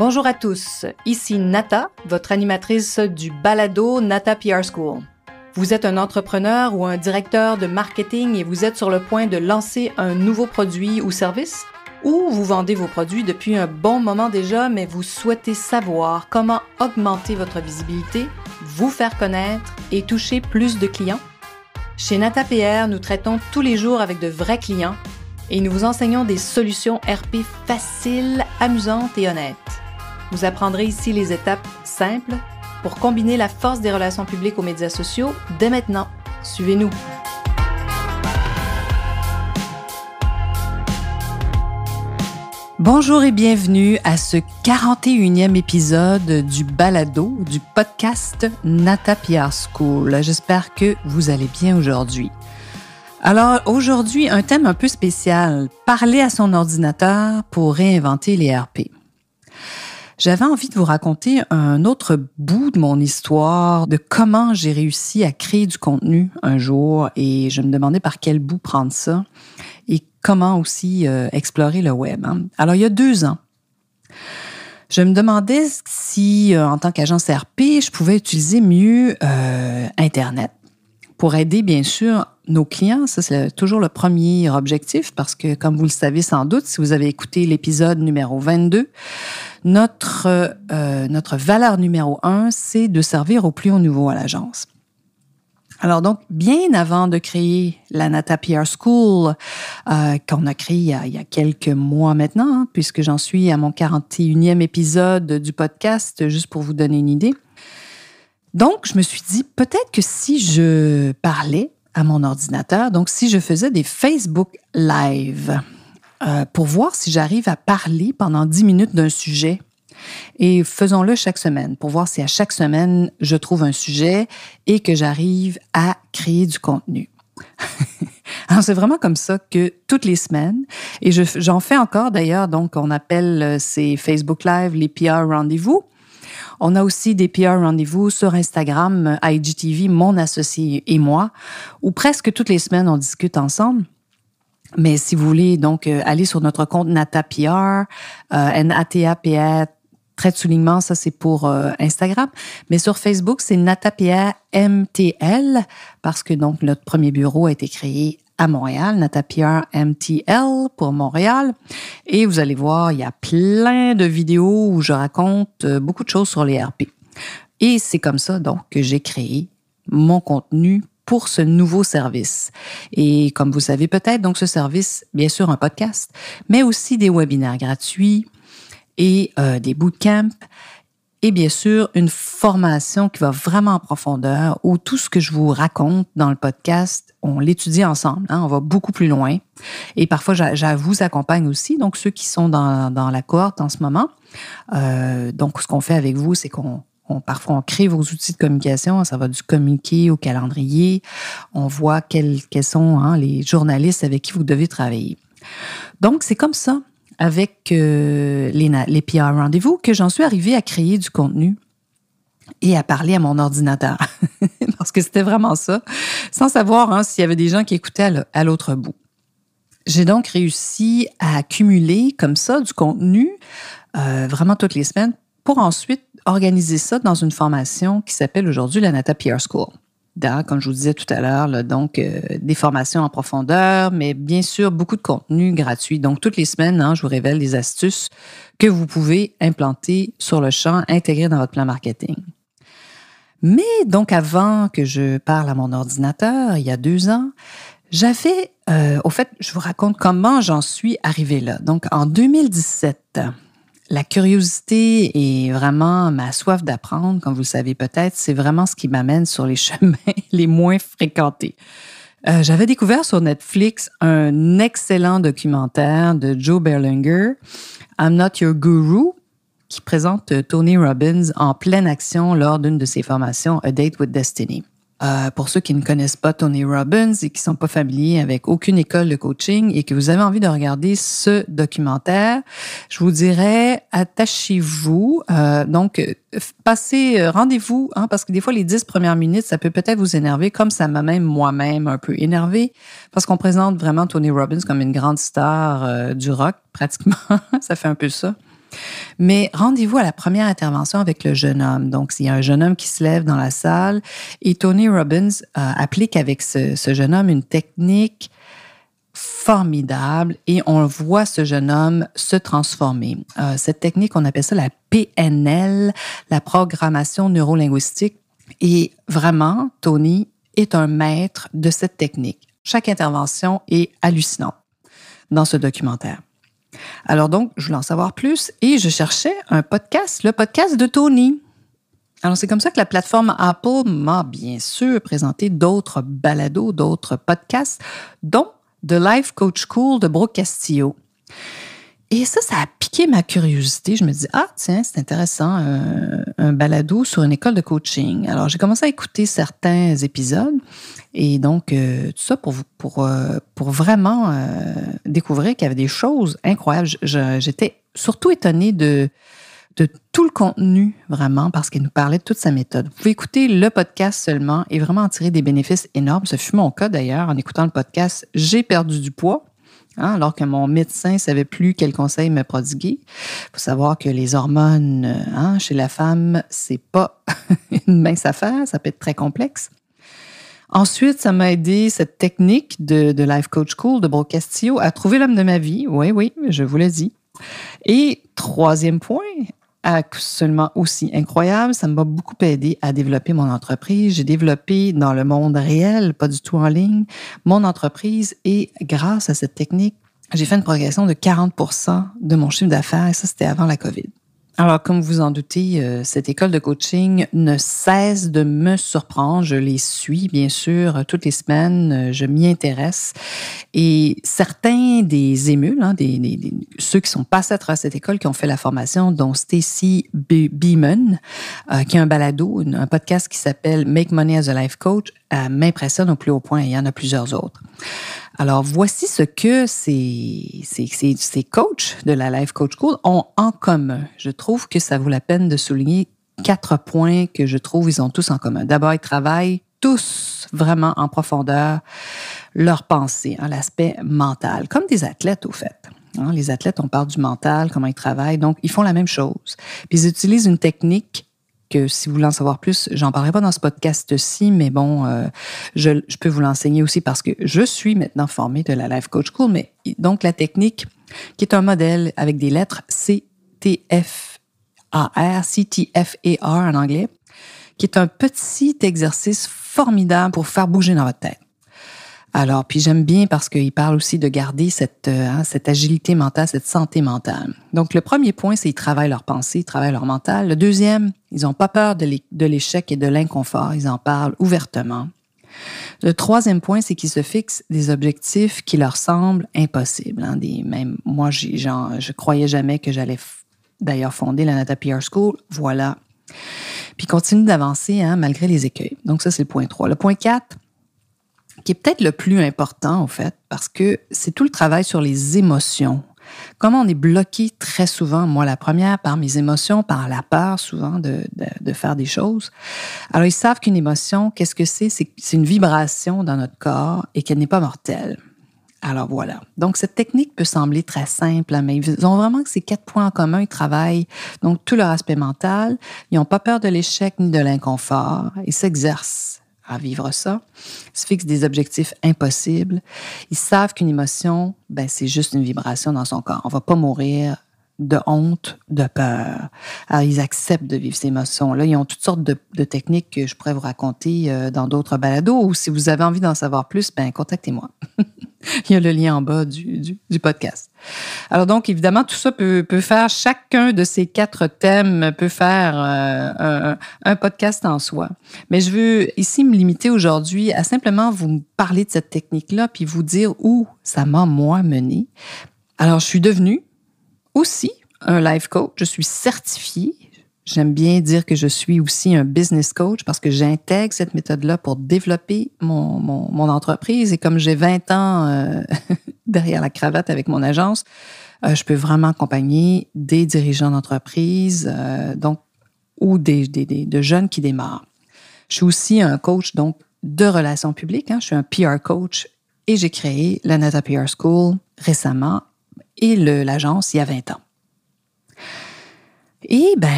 Bonjour à tous, ici Nata, votre animatrice du balado Nata PR School. Vous êtes un entrepreneur ou un directeur de marketing et vous êtes sur le point de lancer un nouveau produit ou service? Ou vous vendez vos produits depuis un bon moment déjà, mais vous souhaitez savoir comment augmenter votre visibilité, vous faire connaître et toucher plus de clients? Chez Nata PR, nous traitons tous les jours avec de vrais clients et nous vous enseignons des solutions RP faciles, amusantes et honnêtes. Vous apprendrez ici les étapes simples pour combiner la force des relations publiques aux médias sociaux dès maintenant. Suivez-nous. Bonjour et bienvenue à ce 41e épisode du balado du podcast Nata PR School. J'espère que vous allez bien aujourd'hui. Alors aujourd'hui, un thème un peu spécial, parler à son ordinateur pour réinventer les RP. J'avais envie de vous raconter un autre bout de mon histoire, de comment j'ai réussi à créer du contenu un jour et je me demandais par quel bout prendre ça et comment aussi explorer le web. Alors, il y a 2 ans, je me demandais si, en tant qu'agence RP, je pouvais utiliser mieux Internet pour aider, bien sûr, nos clients. Ça, c'est toujours le premier objectif parce que, comme vous le savez sans doute, si vous avez écouté l'épisode numéro 22, notre valeur numéro 1, c'est de servir au plus haut niveau à l'agence. Alors donc, bien avant de créer la Nata PR School, qu'on a créé il y a quelques mois maintenant, puisque j'en suis à mon 41e épisode du podcast, juste pour vous donner une idée. Donc, je me suis dit, peut-être que si je parlais à mon ordinateur, donc si je faisais des Facebook Live, pour voir si j'arrive à parler pendant 10 minutes d'un sujet. Et faisons-le chaque semaine pour voir si à chaque semaine, je trouve un sujet et que j'arrive à créer du contenu. Alors, c'est vraiment comme ça que toutes les semaines, et j'en fais encore d'ailleurs, donc on appelle ces Facebook Live les PR Rendez-vous. On a aussi des PR Rendez-vous sur Instagram, IGTV, mon associé et moi, où presque toutes les semaines, on discute ensemble. Mais si vous voulez donc aller sur notre compte Nata PR, NATAPR, trait de soulignement, ça c'est pour Instagram. Mais sur Facebook, c'est Nata PR MTL, parce que donc notre premier bureau a été créé à Montréal, Nata PR MTL pour Montréal. Et vous allez voir, il y a plein de vidéos où je raconte beaucoup de choses sur les RP. Et c'est comme ça donc que j'ai créé mon contenu pour ce nouveau service. Et comme vous savez peut-être, donc ce service, bien sûr, un podcast, mais aussi des webinaires gratuits et des bootcamps et bien sûr, une formation qui va vraiment en profondeur où tout ce que je vous raconte dans le podcast, on l'étudie ensemble, on va beaucoup plus loin. Et parfois, je vous accompagne aussi, donc ceux qui sont dans la cohorte en ce moment. Donc, ce qu'on fait avec vous, c'est parfois, on crée vos outils de communication. Ça va du communiqué au calendrier. On voit quels sont les journalistes avec qui vous devez travailler. Donc, c'est comme ça, avec les PR Rendez-vous, que j'en suis arrivée à créer du contenu et à parler à mon ordinateur. Parce que c'était vraiment ça, sans savoir s'il y avait des gens qui écoutaient à l'autre bout. J'ai donc réussi à accumuler comme ça du contenu vraiment toutes les semaines pour ensuite organiser ça dans une formation qui s'appelle aujourd'hui la Nata PR School. Comme je vous disais tout à l'heure, donc des formations en profondeur, mais bien sûr beaucoup de contenu gratuit. Donc toutes les semaines, je vous révèle des astuces que vous pouvez implanter sur le champ, intégrer dans votre plan marketing. Mais donc avant que je parle à mon ordinateur, il y a 2 ans, j'avais, au fait, je vous raconte comment j'en suis arrivée là. Donc en 2017, la curiosité et vraiment ma soif d'apprendre, comme vous le savez peut-être, c'est vraiment ce qui m'amène sur les chemins les moins fréquentés. J'avais découvert sur Netflix un excellent documentaire de Joe Berlinger, I'm Not Your Guru, qui présente Tony Robbins en pleine action lors d'une de ses formations A Date with Destiny. Pour ceux qui ne connaissent pas Tony Robbins et qui ne sont pas familiers avec aucune école de coaching et que vous avez envie de regarder ce documentaire, je vous dirais, attachez-vous. Donc, passez, rendez-vous, parce que des fois, les 10 premières minutes, ça peut peut-être vous énerver, comme ça m'a même moi-même un peu énervé, parce qu'on présente vraiment Tony Robbins comme une grande star du rock, pratiquement. Ça fait un peu ça. Mais rendez-vous à la première intervention avec le jeune homme. Donc, il y a un jeune homme qui se lève dans la salle et Tony Robbins applique avec ce jeune homme une technique formidable et on voit ce jeune homme se transformer. Cette technique, on appelle ça la PNL, la programmation neurolinguistique. Et vraiment, Tony est un maître de cette technique. Chaque intervention est hallucinante dans ce documentaire. Alors donc, je voulais en savoir plus et je cherchais un podcast, le podcast de Tony. Alors, c'est comme ça que la plateforme Apple m'a bien sûr présenté d'autres balados, d'autres podcasts, dont The Life Coach School de Brooke Castillo. Et ça a piqué ma curiosité. Je me dis, tiens, c'est intéressant, un balado sur une école de coaching. Alors, j'ai commencé à écouter certains épisodes et donc, tout ça pour vraiment découvrir qu'il y avait des choses incroyables. J'étais surtout étonnée de tout le contenu, vraiment, parce qu'elle nous parlait de toute sa méthode. Vous pouvez écouter le podcast seulement et vraiment en tirer des bénéfices énormes. Ce fut mon cas, d'ailleurs. En écoutant le podcast, j'ai perdu du poids. Alors que mon médecin ne savait plus quel conseil me prodiguer. Il faut savoir que les hormones chez la femme, c'est pas une mince affaire, ça peut être très complexe. Ensuite, ça m'a aidé, cette technique de Life Coach School de Brooke Castillo, à trouver l'homme de ma vie. Oui, je vous l'ai dit. Et troisième point, absolument aussi incroyable, ça m'a beaucoup aidé à développer mon entreprise. J'ai développé dans le monde réel, pas du tout en ligne, mon entreprise et grâce à cette technique, j'ai fait une progression de 40% de mon chiffre d'affaires et ça, c'était avant la COVID. Alors, comme vous en doutez, cette école de coaching ne cesse de me surprendre. Je les suis, bien sûr, toutes les semaines. Je m'y intéresse. Et certains des émules, ceux qui sont passés à travers cette école, qui ont fait la formation, dont Stacy Beeman, qui a un balado, un podcast qui s'appelle Make Money as a Life Coach, m'impressionne au plus haut point. Il y en a plusieurs autres. Alors, voici ce que ces coachs de la Life Coach School ont en commun. Je trouve que ça vaut la peine de souligner 4 points que je trouve ils ont tous en commun. D'abord, ils travaillent tous vraiment en profondeur leur pensée, l'aspect mental, comme des athlètes au fait. Les athlètes, on parle du mental, comment ils travaillent, donc ils font la même chose. Puis ils utilisent une technique que si vous voulez en savoir plus, j'en parlerai pas dans ce podcast-ci, mais bon, je peux vous l'enseigner aussi parce que je suis maintenant formée de la Life Coach School, mais donc la technique qui est un modèle avec des lettres CTFAR en anglais, qui est un petit exercice formidable pour faire bouger dans votre tête. Alors, puis j'aime bien parce qu'il parle aussi de garder cette agilité mentale, cette santé mentale. Donc, le premier point, c'est qu'ils travaillent leur pensée, ils travaillent leur mental. Le deuxième, ils n'ont pas peur de l'échec et de l'inconfort. Ils en parlent ouvertement. Le troisième point, c'est qu'ils se fixent des objectifs qui leur semblent impossibles. Même moi, je croyais jamais que j'allais d'ailleurs fonder la Nata PR School. Voilà. Puis, ils continuent d'avancer malgré les écueils. Donc, ça, c'est le point 3. Le point 4, qui est peut-être le plus important, au fait, parce que c'est tout le travail sur les émotions. Comment on est bloqué très souvent, moi la première, par mes émotions, par la peur souvent de faire des choses. Alors, ils savent qu'une émotion, qu'est-ce que c'est? C'est une vibration dans notre corps et qu'elle n'est pas mortelle. Alors voilà. Donc, cette technique peut sembler très simple, mais ils ont vraiment ces 4 points en commun. Ils travaillent donc tout leur aspect mental. Ils n'ont pas peur de l'échec ni de l'inconfort. Ils s'exercent à vivre ça. Ils se fixent des objectifs impossibles. Ils savent qu'une émotion, c'est juste une vibration dans son corps. On ne va pas mourir de honte, de peur. Alors, ils acceptent de vivre ces émotions-là. Ils ont toutes sortes de techniques que je pourrais vous raconter dans d'autres balados ou si vous avez envie d'en savoir plus, contactez-moi. Il y a le lien en bas du podcast. Alors donc, évidemment, tout ça peut faire, chacun de ces 4 thèmes peut faire un podcast en soi. Mais je veux ici me limiter aujourd'hui à simplement vous parler de cette technique-là puis vous dire où ça m'a, moi, mené. Alors, je suis devenue aussi un life coach. Je suis certifiée. J'aime bien dire que je suis aussi un business coach parce que j'intègre cette méthode-là pour développer mon entreprise. Et comme j'ai 20 ans derrière la cravate avec mon agence, je peux vraiment accompagner des dirigeants d'entreprise ou de jeunes qui démarrent. Je suis aussi un coach donc de relations publiques. Je suis un PR coach et j'ai créé la Nata PR School récemment et l'agence il y a 20 ans. Et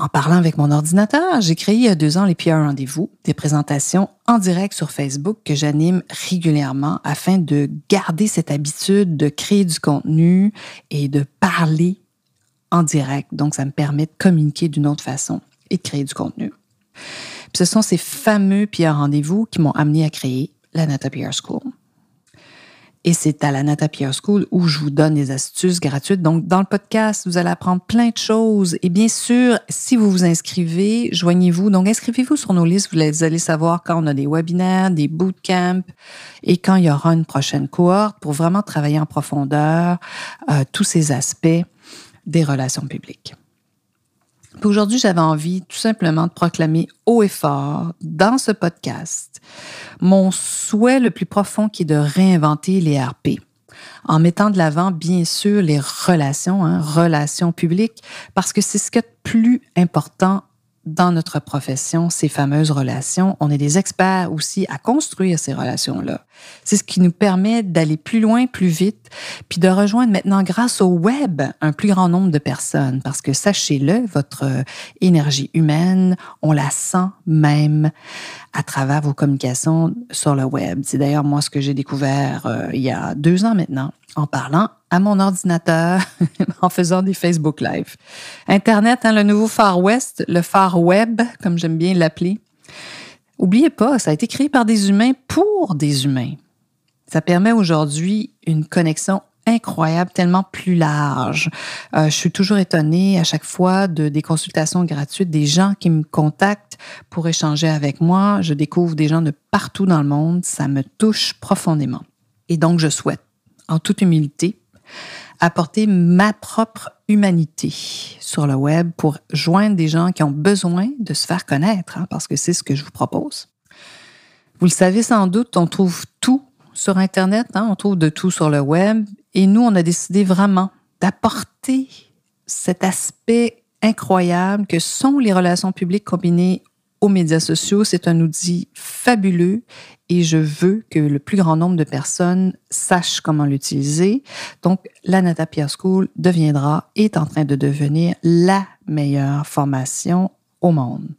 en parlant avec mon ordinateur, j'ai créé il y a 2 ans les PR Rendez-vous, des présentations en direct sur Facebook que j'anime régulièrement afin de garder cette habitude de créer du contenu et de parler en direct. Donc, ça me permet de communiquer d'une autre façon et de créer du contenu. Puis ce sont ces fameux PR Rendez-vous qui m'ont amené à créer la Nata PR School. Et c'est à la Nata PR School où je vous donne des astuces gratuites. Donc, dans le podcast, vous allez apprendre plein de choses. Et bien sûr, si vous vous inscrivez, joignez-vous. Donc, inscrivez-vous sur nos listes. Vous allez savoir quand on a des webinaires, des bootcamps et quand il y aura une prochaine cohorte pour vraiment travailler en profondeur tous ces aspects des relations publiques. Puis aujourd'hui, j'avais envie tout simplement de proclamer haut et fort dans ce podcast mon souhait le plus profond qui est de réinventer les RP en mettant de l'avant, bien sûr, les relations publiques, parce que c'est ce qui est de plus important dans notre profession, ces fameuses relations. On est des experts aussi à construire ces relations-là. C'est ce qui nous permet d'aller plus loin, plus vite, puis de rejoindre maintenant, grâce au web, un plus grand nombre de personnes. Parce que, sachez-le, votre énergie humaine, on la sent même à travers vos communications sur le web. C'est d'ailleurs moi ce que j'ai découvert il y a 2 ans maintenant, en parlant à mon ordinateur, en faisant des Facebook Live. Internet, le nouveau Far West, le Far Web, comme j'aime bien l'appeler. Oubliez pas, ça a été créé par des humains pour des humains. Ça permet aujourd'hui une connexion incroyable, tellement plus large. Je suis toujours étonnée à chaque fois des consultations gratuites, des gens qui me contactent pour échanger avec moi. Je découvre des gens de partout dans le monde. Ça me touche profondément. Et donc, je souhaite, en toute humilité, apporter ma propre humanité sur le web pour joindre des gens qui ont besoin de se faire connaître, parce que c'est ce que je vous propose. Vous le savez sans doute, on trouve tout sur Internet, on trouve de tout sur le web, et nous, on a décidé vraiment d'apporter cet aspect incroyable que sont les relations publiques combinées aux médias sociaux. C'est un outil fabuleux et je veux que le plus grand nombre de personnes sachent comment l'utiliser. Donc, la Nata PR School est en train de devenir la meilleure formation au monde.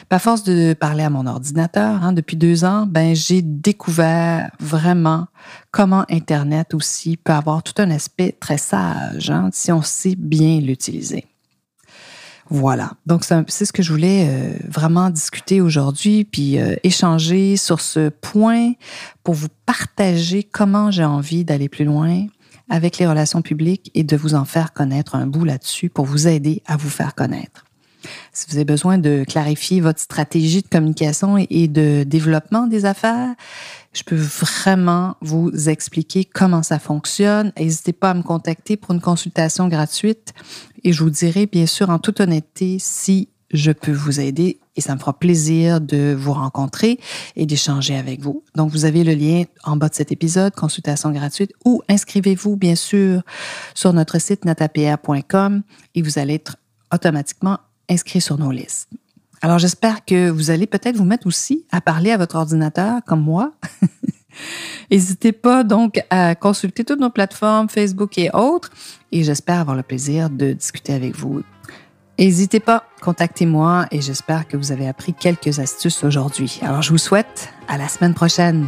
À force de parler à mon ordinateur, depuis 2 ans, j'ai découvert vraiment comment Internet aussi peut avoir tout un aspect très sage, si on sait bien l'utiliser. Voilà. Donc, c'est ce que je voulais vraiment discuter aujourd'hui, puis échanger sur ce point pour vous partager comment j'ai envie d'aller plus loin avec les relations publiques et de vous en faire connaître un bout là-dessus pour vous aider à vous faire connaître. Si vous avez besoin de clarifier votre stratégie de communication et de développement des affaires, je peux vraiment vous expliquer comment ça fonctionne. N'hésitez pas à me contacter pour une consultation gratuite et je vous dirai bien sûr en toute honnêteté si je peux vous aider et ça me fera plaisir de vous rencontrer et d'échanger avec vous. Donc, vous avez le lien en bas de cet épisode, consultation gratuite, ou inscrivez-vous bien sûr sur notre site natapr.com et vous allez être automatiquement inscrit sur nos listes. Alors, j'espère que vous allez peut-être vous mettre aussi à parler à votre ordinateur comme moi. N'hésitez pas donc à consulter toutes nos plateformes, Facebook et autres, et j'espère avoir le plaisir de discuter avec vous. N'hésitez pas, contactez-moi et j'espère que vous avez appris quelques astuces aujourd'hui. Alors, je vous souhaite à la semaine prochaine.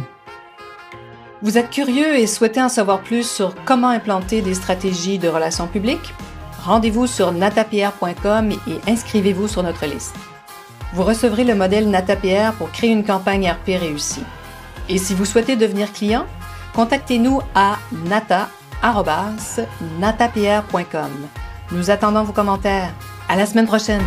Vous êtes curieux et souhaitez en savoir plus sur comment implanter des stratégies de relations publiques? Rendez-vous sur natapr.com et inscrivez-vous sur notre liste. Vous recevrez le modèle NataPR pour créer une campagne RP réussie. Et si vous souhaitez devenir client, contactez-nous à nata@natapr.com. Nous attendons vos commentaires. À la semaine prochaine!